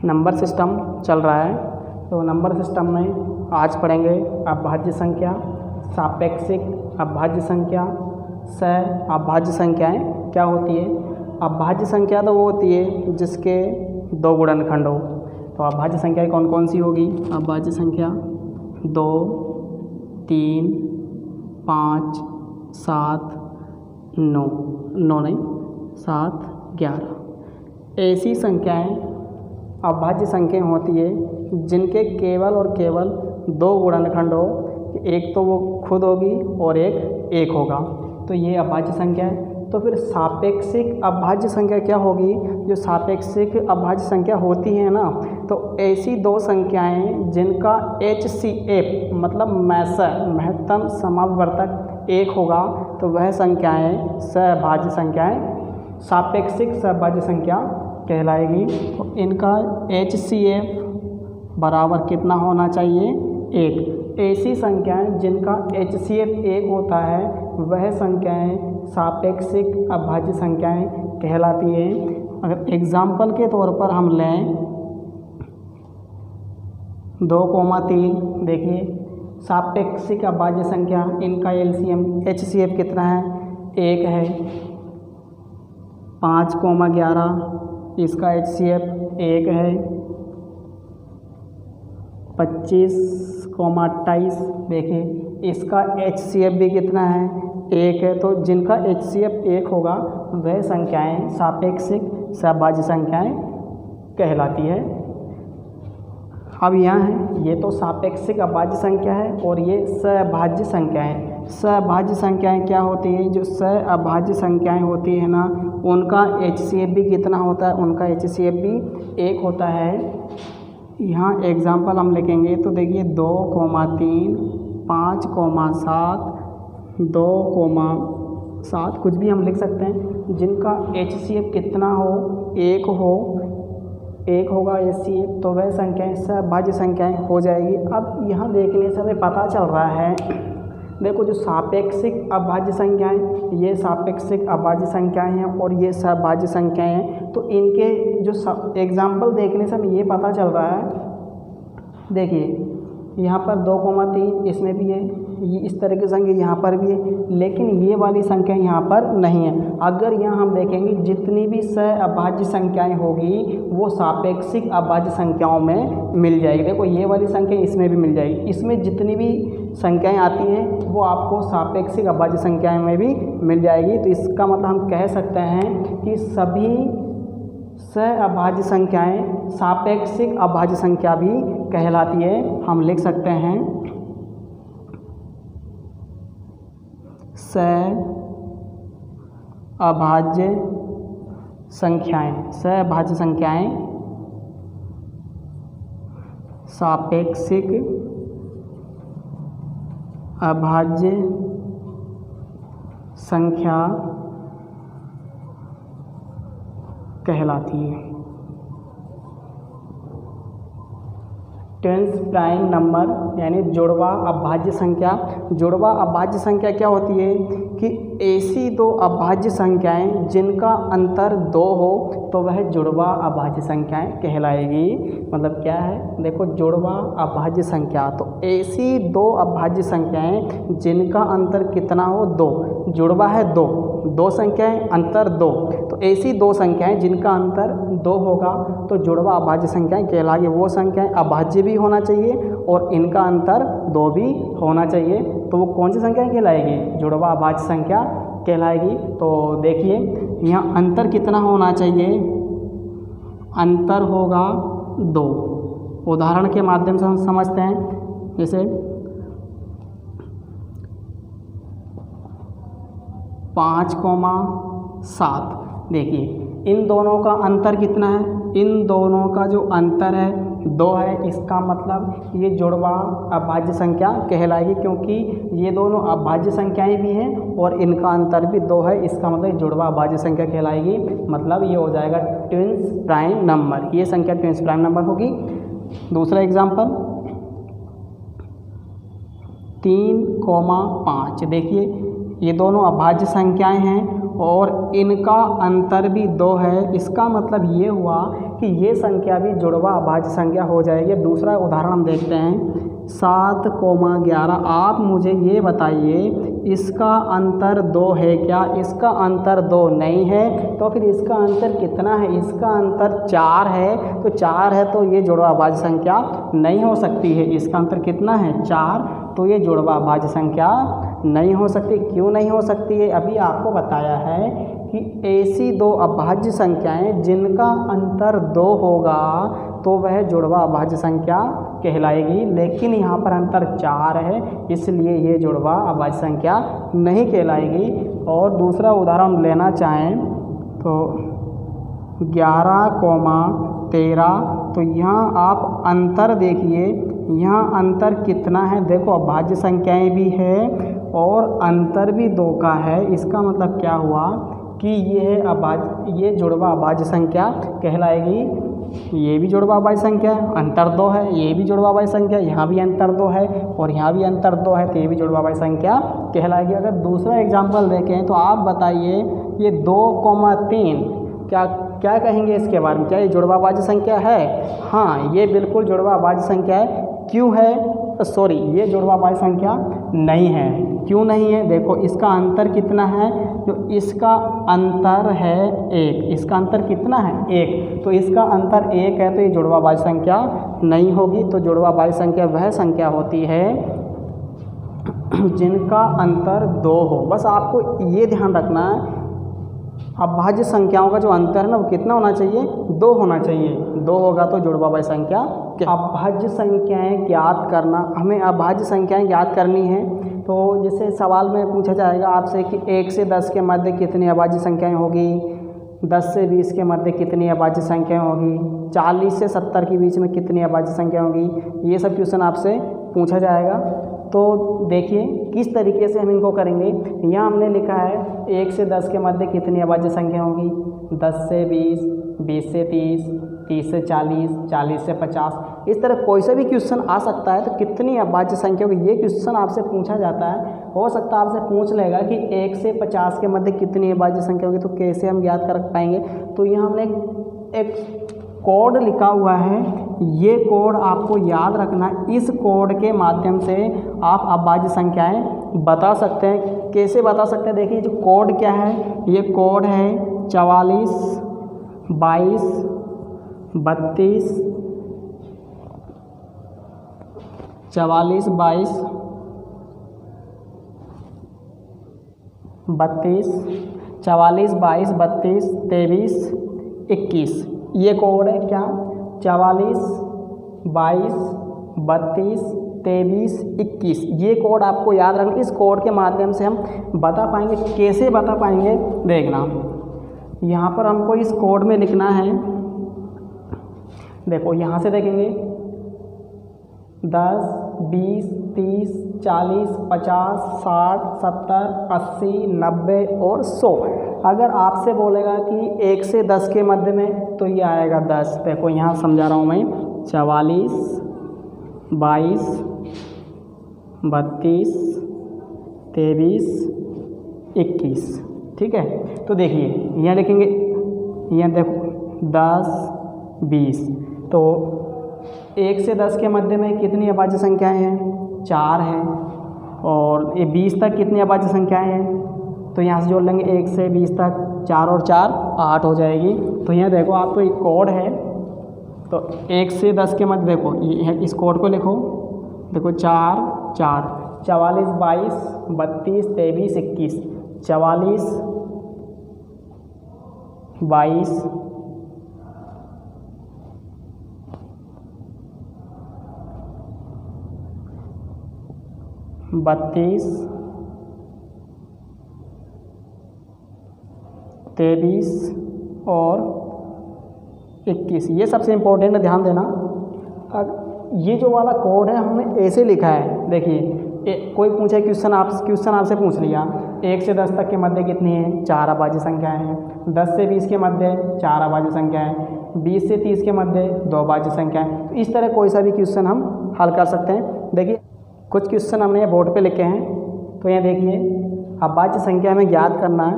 Number system चल रहा है। तो नंबर सिस्टम में आज पढ़ेंगे अभाज्य संख्या, सापेक्षिक अभाज्य संख्या, सह अभाज्य संख्याएँ क्या होती है। अभाज्य संख्या तो वो होती है जिसके दो गुणनखंड हो। तो अभाज्य संख्याएँ कौन कौन सी होगी। अभाज्य संख्या 2, 3, 5, 7, 9 नहीं 7, 11 ऐसी संख्याएं अभाज्य संख्याएं होती है जिनके केवल और केवल दो गुणनखंड हो। एक तो वो खुद होगी और एक होगा, तो ये अभाज्य संख्या है। तो फिर सापेक्षिक अभाज्य संख्या क्या होगी। जो सापेक्षिक अभाज्य संख्या होती है ना, तो ऐसी दो संख्याएं जिनका HCF मतलब महत्तम समापवर्तक 1 होगा, तो वह संख्याएं सहअभाज्य संख्याएं सापेक्षिक सहअभाज्य संख्या कहलाएगी। तो इनका HCF बराबर कितना होना चाहिए, 1। ऐसी संख्याएं जिनका HCF 1 होता है वह संख्याएं सापेक्षिक अभाज्य संख्याएं कहलाती हैं। अगर एग्जाम्पल के तौर पर हम लें 2,3, देखिए सापेक्षिक अभाज्य संख्या, इनका LCM HCF कितना है, 1 है। 5,11 इसका HCF 1 है। 25,28 देखिए इसका HCF भी कितना है, 1 है। तो जिनका HCF 1 होगा वह संख्याएं सापेक्षिक सहअभाज्य संख्याएं कहलाती है। अब यहाँ है, ये तो सापेक्षिक अभाज्य संख्या है और ये सहअभाज्य संख्याएं। सहअभाज्य संख्याएं क्या होती है, जो सहअभाज्य संख्याएं होती है ना, उनका HCF भी कितना होता है, उनका HCF भी 1 होता है। यहाँ एग्जाम्पल हम लिखेंगे तो देखिए 2,3, 5,7, 2,7 कुछ भी हम लिख सकते हैं। जिनका HCF कितना हो, 1 होगा HCF, तो वह संख्याएं सहअभाज्य संख्याएं हो जाएगी। अब यहाँ देखने से हमें पता चल रहा है, देखो जो सापेक्षिक अभाज्य संख्याएं, ये सापेक्षिक अभाज्य संख्याएं हैं और ये सहअभाज्य संख्याएं हैं। तो इनके जो एग्जाम्पल देखने से हमें ये पता चल रहा है, देखिए यहाँ पर 2,3 इसमें भी है, ये इस तरह की संख्या यहाँ पर भी है, लेकिन ये वाली संख्या यहाँ पर नहीं है। अगर यहाँ हम देखेंगे जितनी भी सहअभाज्य संख्याएं होगी वो सापेक्षिक अभाज्य संख्याओं में मिल जाएगी। देखो ये वाली संख्या इसमें भी मिल जाएगी। इसमें जितनी भी संख्याएं आती हैं वो आपको सापेक्षिक अभाज्य संख्याएं में भी मिल जाएगी। तो इसका मतलब हम कह सकते हैं कि सभी सहअभाज्य संख्याएं सापेक्षिक अभाज्य संख्या भी कहलाती है। हम लिख सकते हैं सहअभाज्य संख्याएं, सहअभाज्य संख्याएं सापेक्षिक अभाज्य संख्या कहलाती है। टेंस प्राइम नंबर यानी जुड़वा अभाज्य संख्या। जुड़वा अभाज्य संख्या क्या होती है कि ऐसी दो अभाज्य संख्याएं जिनका अंतर 2 हो तो वह जुड़वा अभाज्य संख्याएं कहलाएगी। मतलब क्या है, देखो जुड़वा अभाज्य संख्या, तो ऐसी दो अभाज्य संख्याएं जिनका अंतर कितना हो, 2, जुड़वा है 2 संख्याएं अंतर 2, तो ऐसी दो संख्याएं जिनका अंतर 2 होगा तो जुड़वा अभाज्य संख्याएं कहलाएगी। वो संख्याएं अभाज्य भी होना चाहिए और इनका अंतर 2 भी होना चाहिए, तो वो कौन सी संख्या कहलाएगी, जुड़वा अभाज्य संख्या कहलाएगी। तो देखिए यहाँ अंतर कितना होना चाहिए, अंतर होगा 2। उदाहरण के माध्यम से हम समझते हैं, जैसे 5,7 देखिए इन दोनों का अंतर कितना है, इन दोनों का जो अंतर है 2 है। इसका मतलब ये जुड़वा अभाज्य संख्या कहलाएगी, क्योंकि ये दोनों अभाज्य संख्याएं भी हैं और इनका अंतर भी 2 है। इसका मतलब जुड़वा अभाज्य संख्या कहलाएगी। मतलब ये हो जाएगा ट्विंस प्राइम नंबर, ये संख्या ट्विंस प्राइम नंबर होगी। दूसरा एग्जाम्पल 3,5 देखिए ये दोनों अभाज्य संख्याएं हैं और इनका अंतर भी 2 है। इसका मतलब ये हुआ कि ये संख्या भी जुड़वा अभाज्य संख्या हो जाएगी। दूसरा उदाहरण हम देखते हैं 7,11। आप मुझे ये बताइए इसका अंतर 2 है क्या? इसका अंतर 2 नहीं है, तो फिर इसका अंतर कितना है? इसका अंतर 4 है। तो 4 है तो ये जुड़वा अभाज्य संख्या नहीं हो सकती है। इसका अंतर कितना है? 4। तो ये जुड़वा अभाज्य संख्या नहीं हो सकती। क्यों नहीं हो सकती है? अभी आपको बताया है कि ऐसी 2 अभाज्य संख्याएं जिनका अंतर 2 होगा तो वह जुड़वा अभाज्य संख्या कहलाएगी, लेकिन यहाँ पर अंतर 4 है, इसलिए ये जुड़वा अभाज्य संख्या नहीं कहलाएगी। और दूसरा उदाहरण लेना चाहें तो 11,13। तो यहाँ आप अंतर देखिए, यहाँ अंतर कितना है? देखो अभाज्य संख्याएं भी है और अंतर भी 2 का है। इसका मतलब क्या हुआ कि ये जुड़वा अभाज्य संख्या कहलाएगी। ये भी जुड़वा अभाज्य संख्या है, अंतर 2 है। ये भी जुड़वा अभाज्य संख्या, यहाँ भी अंतर 2 है और यहाँ भी अंतर 2 है, तो ये भी जुड़वा अभाज्य संख्या कहलाएगी। अगर दूसरा एग्जाम्पल देखें तो आप बताइए ये 2,3 क्या कहेंगे इसके बारे में? क्या ये जुड़वा अभाज्य संख्या है? हाँ, ये बिल्कुल जुड़वा अभाज्य संख्या है। क्यों है? ये जुड़वा अभाज्य संख्या नहीं है। क्यों नहीं है? देखो इसका अंतर कितना है? जो इसका अंतर है 1। इसका अंतर कितना है? 1। तो इसका अंतर 1 है, तो ये जुड़वा अभाज्य संख्या नहीं होगी। तो जुड़वा अभाज्य संख्या वह संख्या होती है जिनका अंतर 2 हो। बस आपको ये ध्यान रखना है, अभाज्य संख्याओं का जो अंतर है ना, वो कितना होना चाहिए? 2 होना चाहिए। 2 होगा तो जुड़वा अभाज्य संख्या। अभाज्य संख्याएं ज्ञात करना, हमें अभाज्य संख्याएं ज्ञात करनी है। तो जैसे सवाल में पूछा जाएगा आपसे कि 1 से 10 के मध्य कितनी अभाज्य संख्याएं होगी, 10 से 20 के मध्य कितनी अभाज्य संख्याएं होगी, 40 से 70 के बीच में कितनी अभाज्य संख्या होगी। ये सब क्वेश्चन आपसे पूछा जाएगा। तो देखिए किस तरीके से हम इनको करेंगे। यहाँ हमने लिखा है 1 से 10 के मध्य कितनी अभाज्य संख्या होगी, 10 से 20, 20 से 30, 30 से 40, 40 से 50। इस तरह कोई सा भी क्वेश्चन आ सकता है। तो कितनी अभाज्य संख्या होगी, ये क्वेश्चन आपसे पूछा जाता है। हो सकता है आपसे पूछ लेगा कि 1 से 50 के मध्य कितनी अभाज्य संख्या होगी, तो कैसे हम ज्ञात कर पाएंगे। तो यहाँ हमने एक कोड लिखा हुआ है, ये कोड आपको याद रखना है। इस कोड के माध्यम से आप अभाज्य संख्याएं बता सकते हैं। कैसे बता सकते हैं? देखिए जो कोड क्या है, ये कोड है 44, 22, 32, 44, 22, 32, 44, 22, 32, 23, 21। ये कोड है क्या? 44, 22, 32, 23, 21। ये कोड आपको याद रखना। इस कोड के माध्यम से हम बता पाएंगे। कैसे बता पाएंगे? देखना, यहाँ पर हमको इस कोड में लिखना है। देखो यहाँ से देखेंगे 10, 20, 30, 40, 50, 60, 70, 80, 90 और 100। अगर आपसे बोलेगा कि 1 से 10 के मध्य में, तो ये आएगा 10। देखो यहाँ समझा रहा हूँ मैं, 44, 22, 32, 23, 21। ठीक है। तो देखिए यहाँ लिखेंगे, यहाँ देखो 10, 20। तो 1 से 10 के मध्य में कितनी अभाज्य संख्याएं हैं? 4 हैं। और ये 20 तक कितनी अभाज्य संख्याएं हैं? तो यहाँ से जोड़ लेंगे 1 से 20 तक, 4 और 4 8 हो जाएगी। तो यहाँ देखो आपको एक कोड है, तो 1 से 10 के मध्य देखो इस कोड को लिखो। देखो 4, 4, 44, 22, 32, 23, 21। 44, 22, 32, 23 और 21। ये सबसे इम्पोर्टेंट है, ध्यान देना। अब ये जो वाला कोड है हमने ऐसे लिखा है। देखिए कोई पूछे क्वेश्चन आपसे पूछ लिया 1 से 10 तक के मध्य कितनी है? 4 अभाज्य संख्याएं हैं। 10 से 20 के मध्य 4 अभाज्य संख्याएं। 20 से 30 के मध्य 2 अभाज्य संख्याएं। तो इस तरह कोई सा भी क्वेश्चन हम हल कर सकते हैं। देखिए कुछ क्वेश्चन हमने बोर्ड पे लिखे हैं। तो यहाँ देखिए अभाज्य संख्या हमें ज्ञात करना है।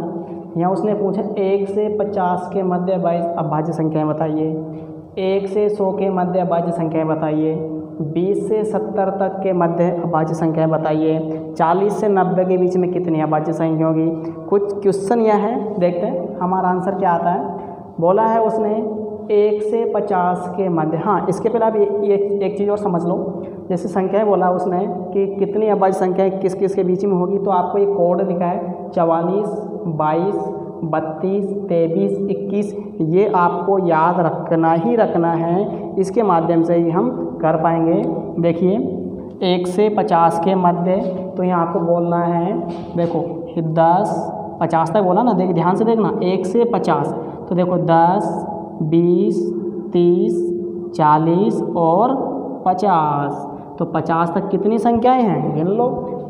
यहाँ उसने पूछा 1 से 50 के मध्य अभाज्य संख्याएं बताइए, 1 से 100 के मध्य अभाज्य संख्याएं बताइए, 20 से 70 तक के मध्य अभाज्य संख्याएं बताइए, 40 से 90 के बीच में कितनी अभाज्य संख्या होगी। कुछ क्वेश्चन यह है, देखते हैं हमारा आंसर क्या आता है। बोला है उसने 1 से 50 के मध्य। हाँ, इसके पहले आप ये एक चीज़ और समझ लो। जैसे संख्याएं बोला उसने कि कितनी अभाज्य संख्याएं किस किस के बीच में होगी, तो आपको एक कोड लिखा है 44, 22, 32, 23, 21। ये आपको याद रखना है, इसके माध्यम से ही हम कर पाएंगे। देखिए 1 से 50 के मध्य, तो यहाँ आपको बोलना है, देखो 10 50 तक बोला ना, देख ध्यान से देखना, 1 से 50, तो देखो 10, 20, 30, 40 और 50। तो 50 तक कितनी संख्याएं हैं, गिन लो।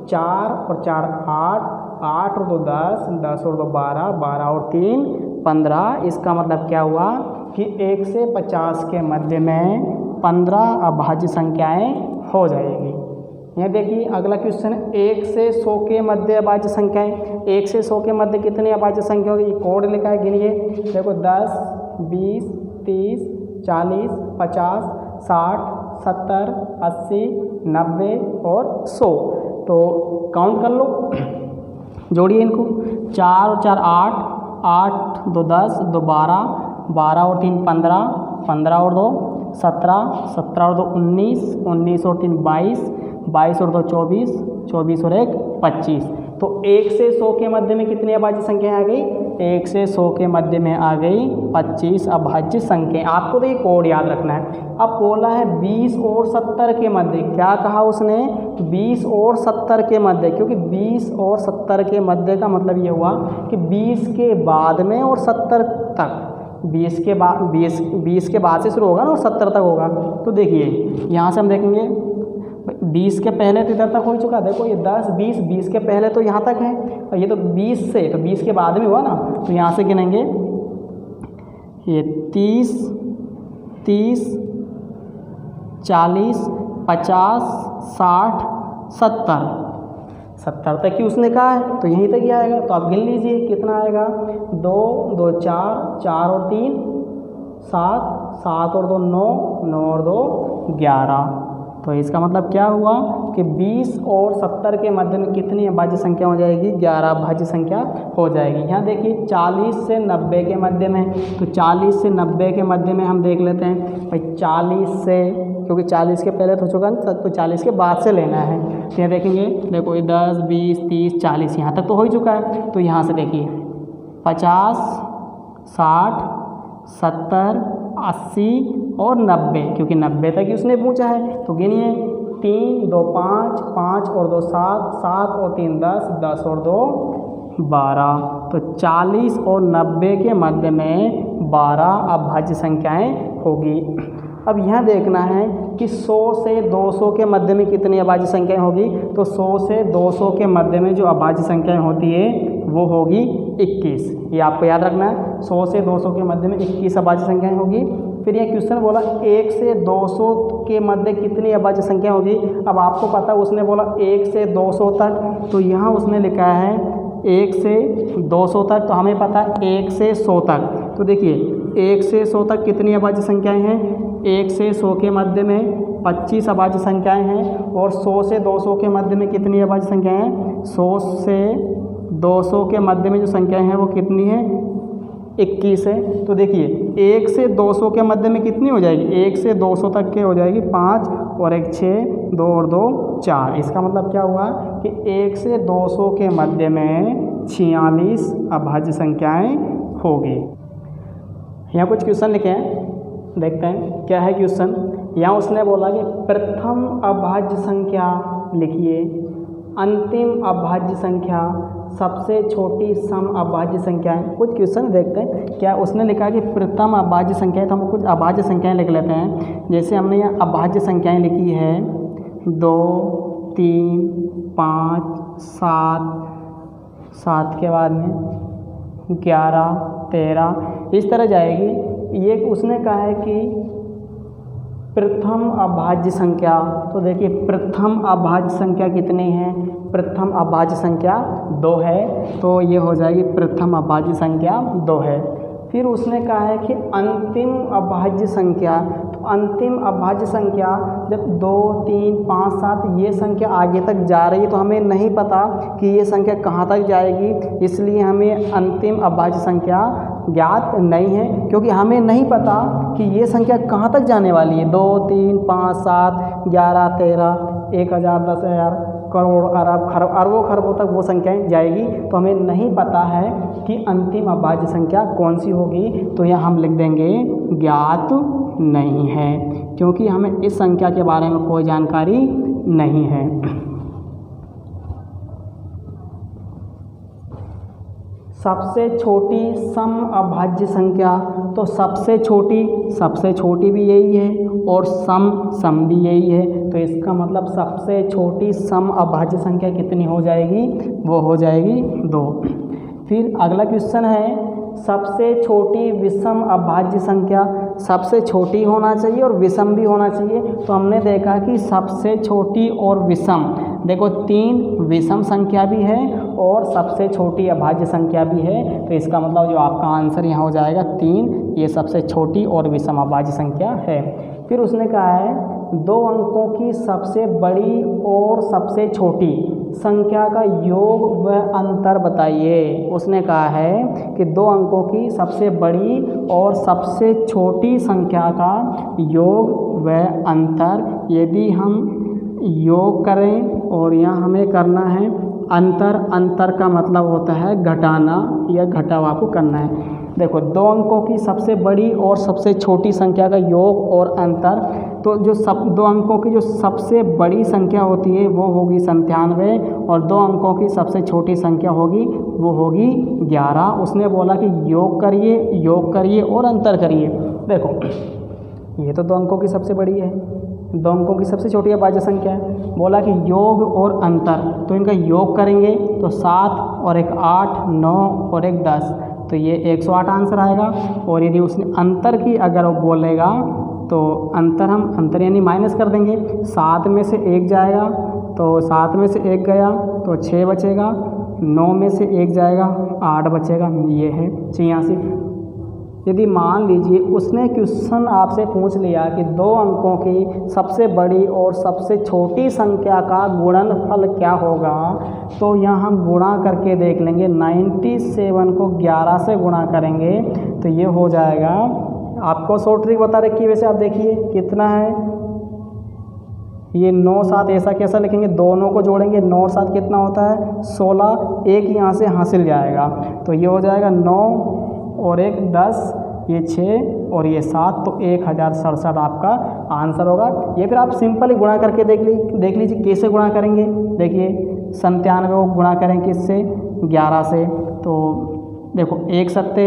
4 और 4 8, 8 और 2 10, 10 और 2 12, 12 और 3 15। इसका मतलब क्या हुआ कि 1 से 50 के मध्य में 15 अभाज्य संख्याएं हो जाएगी। यहाँ देखिए अगला क्वेश्चन है 1 से 100 के मध्य अभाज्य संख्याएं। 1 से 100 के मध्य कितनी अभाज्य संख्या होगी, कोड लिखा है, गिनिए। देखो 10, 20, 30, 40, 50, 60, 70, 80, 90 और 100। तो काउंट कर लो, जोड़िए इनको। 4 और 4 8, 8 2 10, 2 12, 12 और 3 15, 15 और 2 17, 17 और 2 19, 19 और 3 22, 22 और 2 24, 24 और 1 25। तो 1 से 100 के मध्य में कितनी अभाज्य संख्याएं आ गई, 1 से 100 के मध्य में आ गई 25 अभाज्य संख्याएं। आपको तो ये कोड याद रखना है। अब बोला है 20 और 70 के मध्य, क्या कहा उसने, 20 और 70 के मध्य, क्योंकि 20 और 70 के मध्य का मतलब ये हुआ कि 20 के बाद में और 70 तक, 20 के बाद से शुरू होगा ना और 70 तक होगा। तो देखिए यहाँ से हम देखेंगे 20 के पहले तो इधर तक हो चुका, देखो ये 10 20, 20 के पहले तो यहाँ तक है, और ये तो 20 से, तो 20 के बाद में हुआ ना, तो यहाँ से गिनेंगे ये 30, 30, 40, 50, 60, 70 तक ही उसने कहा है, तो यहीं तक ही आएगा। तो आप गिन लीजिए कितना आएगा, 2 2 4, 4 और 3 7, 7 और 2 9, 9 और 2 11। तो इसका मतलब क्या हुआ कि 20 और 70 के मध्य में कितनी अभाज्य संख्या हो जाएगी, 11 अभाज्य संख्या हो जाएगी। यहाँ देखिए 40 से 90 के मध्य में, तो 40 से 90 के मध्य में हम देख लेते हैं भाई 40 से, क्योंकि 40 के पहले तो हो चुका ना, तो 40 के बाद से लेना है। तो यहाँ देखेंगे, देखो ये 10 20 30 40 यहाँ तक तो हो ही चुका है। तो यहाँ से देखिए 50 60 70 80 और 90, क्योंकि 90 तक ही उसने पूछा है। तो गिनिए 3 2 5, 5 और 2 7, 7 और 3 10, 10 और 2 12। तो 40 और 90 के मध्य में 12 अभाज्य संख्याएं होगी। अब यहाँ देखना है कि 100 से 200 के मध्य में कितनी अभाज्य संख्याएं होगी। तो 100 से 200 के मध्य में जो अभाज्य संख्याएं होती है वो होगी 21। ये आपको याद रखना है, 100 से 200 के मध्य में 21 अभाज्य संख्याएं होगी। फिर ये क्वेश्चन बोला 1 से 200 के मध्य कितनी अभाज्य संख्या होगी। अब आपको पता उसने बोला 1 से 200 तक, तो यहाँ उसने लिखा है 1 से 200 तक, तो हमें पता है 1 से 100 तक। तो देखिए 1 से 100 तक कितनी अभाज्य संख्याएं हैं, 1 से 100 के मध्य में 25 अभाज्य संख्याएं हैं। और 100 से 200 के मध्य में कितनी अभाज्य संख्याएं हैं, 100 से 200 के मध्य में जो संख्याएं हैं वो कितनी है, 21 है। तो देखिए 1 से 200 के मध्य में कितनी हो जाएगी, 1 से 200 तक के हो जाएगी 5 और 1 6, 2 और 2 4। इसका मतलब क्या हुआ कि 1 से 200 के मध्य में 46 अभाज्य संख्याएं होगी। यहाँ कुछ क्वेश्चन लिखे हैं, देखते हैं क्या है क्वेश्चन। यहाँ उसने बोला कि प्रथम अभाज्य संख्या लिखिए, अंतिम अभाज्य संख्या, सबसे छोटी सम अभाज्य संख्याएं। कुछ क्वेश्चन देखते हैं क्या उसने लिखा कि प्रथम अभाज्य संख्या है, तो हम कुछ अभाज्य संख्याएं लिख लेते हैं। जैसे हमने यहाँ अभाज्य संख्याएं लिखी है 2 3 5 7, 7 के बाद में 11 13, इस तरह जाएगी। ये उसने कहा है कि प्रथम अभाज्य संख्या। तो देखिए प्रथम अभाज्य संख्या कितनी है, प्रथम अभाज्य संख्या 2 है, तो ये हो जाएगी प्रथम अभाज्य संख्या 2 है। फिर उसने कहा है कि अंतिम अभाज्य संख्या। तो अंतिम अभाज्य संख्या जब 2, 3, 5, 7 ये संख्या आगे तक जा रही है तो हमें नहीं पता कि ये संख्या कहाँ तक जाएगी, इसलिए हमें अंतिम अभाज्य संख्या ज्ञात नहीं है, क्योंकि हमें नहीं पता कि ये संख्या कहाँ तक जाने वाली है। 2, 3, 5, 7, 11, 13, 1000, 10,000, करोड़, अरब, खरब, अरबों खरबों तक वो संख्याएं जाएगी, तो हमें नहीं पता है कि अंतिम अभाज्य संख्या कौन सी होगी। तो यहाँ हम लिख देंगे ज्ञात नहीं है, क्योंकि हमें इस संख्या के बारे में कोई जानकारी नहीं है। सबसे छोटी सम अभाज्य संख्या। तो सबसे छोटी भी यही है और सम भी यही है, तो इसका मतलब सबसे छोटी सम अभाज्य संख्या कितनी हो जाएगी, वो हो जाएगी 2। फिर अगला क्वेश्चन है सबसे छोटी विषम अभाज्य संख्या। सबसे छोटी होना चाहिए और विषम भी होना चाहिए, तो हमने देखा कि सबसे छोटी और विषम, देखो 3 विषम संख्या भी है और सबसे छोटी अभाज्य संख्या भी है, तो इसका मतलब जो आपका आंसर यहाँ हो जाएगा 3, ये सबसे छोटी और विषम अभाज्य संख्या है। फिर उसने कहा है 2 अंकों की सबसे बड़ी और सबसे छोटी संख्या का योग व अंतर बताइए। उसने कहा है कि 2 अंकों की सबसे बड़ी और सबसे छोटी संख्या का योग व अंतर, यदि हम योग करें और यहाँ हमें करना है अंतर का मतलब होता है घटाना या घटाव आपको करना है। देखो 2 अंकों की सबसे बड़ी और सबसे छोटी संख्या का योग और अंतर, तो जो 2 अंकों की जो सबसे बड़ी संख्या होती है वो होगी 97 और 2 अंकों की सबसे छोटी संख्या होगी वो होगी 11। उसने बोला कि योग करिए और अंतर करिए। देखो ये तो 2 अंकों की सबसे बड़ी है, 2 अंकों की सबसे छोटी अभाज्य संख्या है। बोला कि योग और अंतर, तो इनका योग करेंगे तो 7 और 1 8, 9 और 1 10, तो ये 108 आंसर आएगा। और यदि उसने अंतर की अगर वो बोलेगा तो अंतर यानी माइनस कर देंगे, 7 में से 1 जाएगा तो 7 में से 1 गया तो 6 बचेगा, 9 में से 1 जाएगा 8 बचेगा, ये है 86। यदि मान लीजिए उसने क्वेश्चन आपसे पूछ लिया कि 2 अंकों की सबसे बड़ी और सबसे छोटी संख्या का गुणनफल क्या होगा, तो यहाँ हम गुणा करके देख लेंगे। 97 को 11 से गुणा करेंगे तो ये हो जाएगा, आपको शॉर्ट ट्रिक बता रखी है वैसे, आप देखिए कितना है ये 9 7, ऐसा कैसा लिखेंगे, दोनों को जोड़ेंगे 9 और 7 कितना होता है 16, एक यहाँ से हासिल जाएगा, तो ये हो जाएगा 9 और 1 10, ये 6 और ये 7, तो 1067 आपका आंसर होगा। ये फिर आप सिंपल ही गुणा करके देख लीजिए कैसे गुणा करेंगे। देखिए 97 को गुणा करें किससे, 11 से, तो देखो 1 7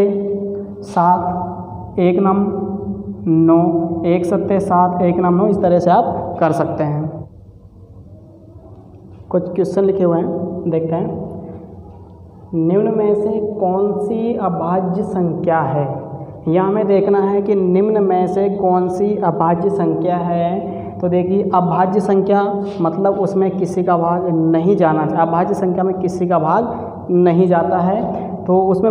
7, 1 9, 1 7 7, 1 9, इस तरह से आप कर सकते हैं। कुछ क्वेश्चन लिखे हुए हैं, देखते हैं। निम्न में से कौन सी अभाज्य संख्या है। यहाँ हमें देखना है कि निम्न में से कौन सी अभाज्य संख्या है। तो देखिए अभाज्य संख्या मतलब उसमें किसी का भाग नहीं जाना चाहिए, अभाज्य संख्या में किसी का भाग नहीं जाता है, तो उसमें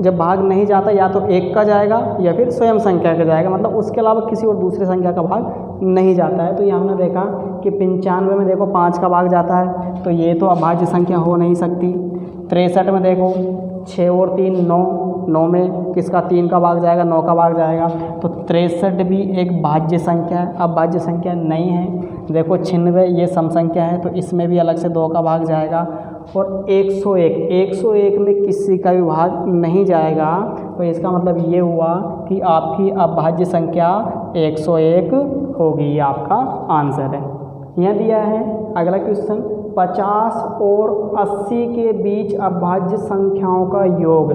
जब भाग नहीं जाता या तो 1 का जाएगा या फिर स्वयं संख्या का जाएगा, मतलब उसके अलावा किसी और दूसरे संख्या का भाग नहीं जाता है। तो ये हमने देखा कि 95 में देखो 5 का भाग जाता है, तो ये तो अभाज्य संख्या हो नहीं सकती। 63 में देखो 6 और 3 9, 9 में किसका 3 का भाग जाएगा, 9 का भाग जाएगा, तो 63 भी एक भाज्य संख्या है, अब भाज्य संख्या नहीं है। देखो 96 ये सम संख्या है, तो इसमें भी अलग से 2 का भाग जाएगा। और 101 में किसी का भी भाग नहीं जाएगा, तो इसका मतलब ये हुआ कि आपकी अभाज्य संख्या 101 होगी, ये आपका आंसर है। यहाँ दिया है अगला क्वेश्चन, 50 और 80 के बीच अभाज्य संख्याओं का योग।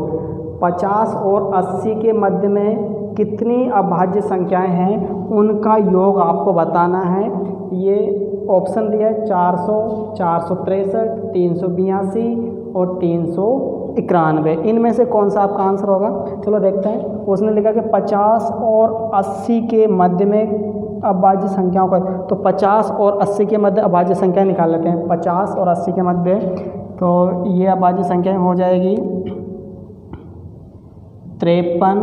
50 और 80 के मध्य में कितनी अभाज्य संख्याएं हैं, उनका योग आपको बताना है। ये ऑप्शन दिया है 400, 463, 382 और 391। इनमें से कौन सा आपका आंसर होगा, चलो देखते हैं। उसने लिखा कि 50 और 80 के मध्य में अभाज्य संख्याओं का, तो 50 और 80 के मध्य अभाज्य संख्या निकाल लेते हैं। 50 और 80 के मध्य तो ये अभाज्य संख्या हो जाएगी 53,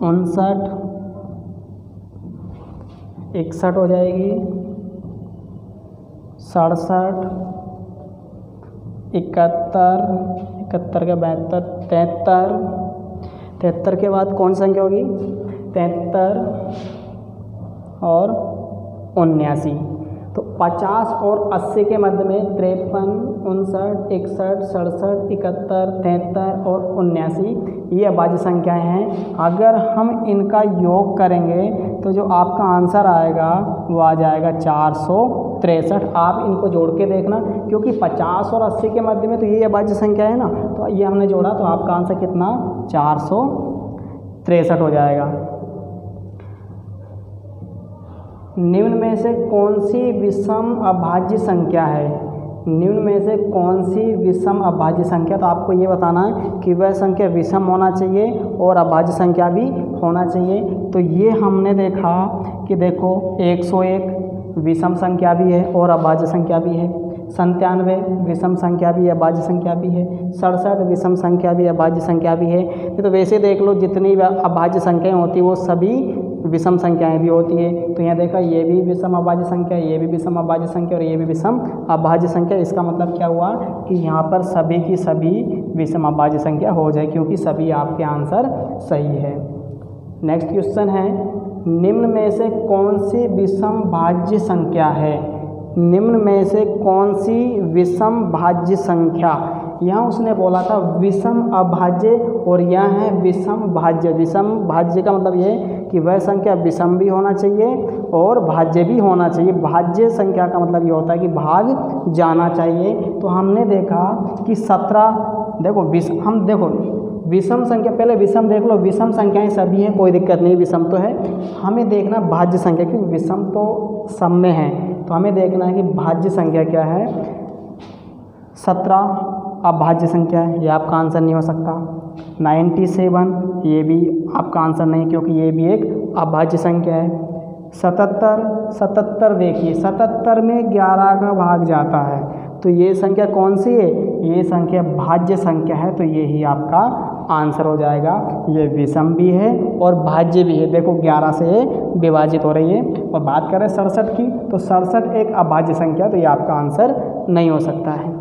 59, 61 हो जाएगी, 67, 71, 71 के 72, 73, 73 के बाद कौन सी संख्या होगी 73 और 79। तो 50 और 80 के मध्य में 53, 59, 61, 67, 71, 73 और 79 ये अभाज्य संख्याएं हैं। अगर हम इनका योग करेंगे तो जो आपका आंसर आएगा वो आ जाएगा 463। आप इनको जोड़ के देखना, क्योंकि 50 और 80 के मध्य में तो ये अभाज्य संख्या है ना, तो ये हमने जोड़ा तो आपका आंसर कितना 463 हो जाएगा। निम्न में से कौन सी विषम अभाज्य संख्या है? निम्न में से कौन सी विषम अभाज्य संख्या, तो आपको ये बताना है कि वह संख्या विषम होना चाहिए और अभाज्य संख्या भी होना चाहिए। तो ये हमने देखा कि देखो 101 विषम संख्या भी है और अभाज्य संख्या भी है, 97 विषम संख्या भी अभाज्य संख्या भी है, 67 विषम संख्या भी अभाज्य संख्या भी है। तो वैसे देख लो जितनी अभाज्य संख्याएं होती है वो सभी विषम संख्याएं भी होती है। तो यहाँ देखा ये भी विषम अभाज्य संख्या, ये भी विषम अभाज्य संख्या और ये भी विषम अभाज्य संख्या। इसका मतलब क्या हुआ कि यहाँ पर सभी की सभी विषम अभाज्य संख्या हो जाए, क्योंकि सभी आपके आंसर सही है। नेक्स्ट क्वेश्चन है, निम्न में से कौन सी विषम भाज्य संख्या है? निम्न में से कौन सी विषम भाज्य संख्या? यहाँ उसने बोला था विषम अभाज्य और यहाँ है विषम भाज्य। विषम भाज्य का मतलब ये कि वह संख्या विषम भी होना चाहिए और भाज्य भी होना चाहिए। भाज्य संख्या का मतलब ये होता है कि भाग जाना चाहिए। तो हमने देखा कि 17, देखो विषम संख्या, पहले विषम देख लो, विषम संख्याएं सभी हैं, कोई दिक्कत नहीं, विषम तो है। हमें देखना भाज्य संख्या, क्योंकि विषम तो सब में है, तो हमें देखना है कि भाज्य संख्या क्या है। 17 अभाज्य संख्या है, ये आपका आंसर नहीं हो सकता। 97 ये भी आपका आंसर नहीं, क्योंकि ये भी एक अभाज्य संख्या है। 77 देखिए 77 में 11 का भाग जाता है, तो ये संख्या कौन सी है? ये संख्या भाज्य संख्या है, तो ये ही आपका आंसर हो जाएगा। ये विषम भी है और भाज्य भी है, देखो 11 से विभाजित हो रही है। और बात करें 67 की, तो 67 एक अभाज्य संख्या, तो ये आपका आंसर नहीं हो सकता है।